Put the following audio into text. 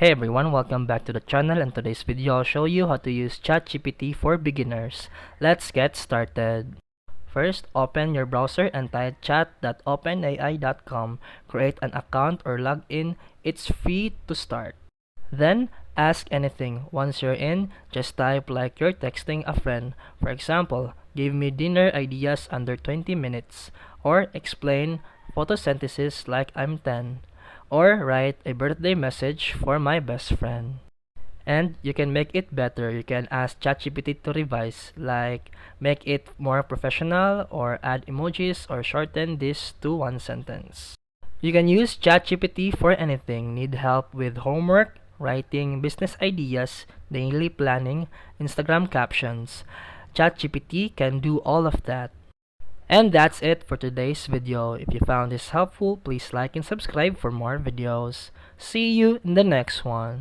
Hey everyone, welcome back to the channel, and today's video I'll show you how to use ChatGPT for beginners. Let's get started. First, open your browser and type chat.openai.com. Create an account or log in. It's free to start. Then, ask anything. Once you're in, just type like you're texting a friend. For example, give me dinner ideas under 20 minutes. Or explain photosynthesis like I'm 10. Or write a birthday message for my best friend. And you can make it better. You can ask ChatGPT to revise, like make it more professional, or add emojis, or shorten this to one sentence. You can use ChatGPT for anything. Need help with homework, writing, business ideas, daily planning, Instagram captions. ChatGPT can do all of that. And that's it for today's video. If you found this helpful, please like and subscribe for more videos. See you in the next one.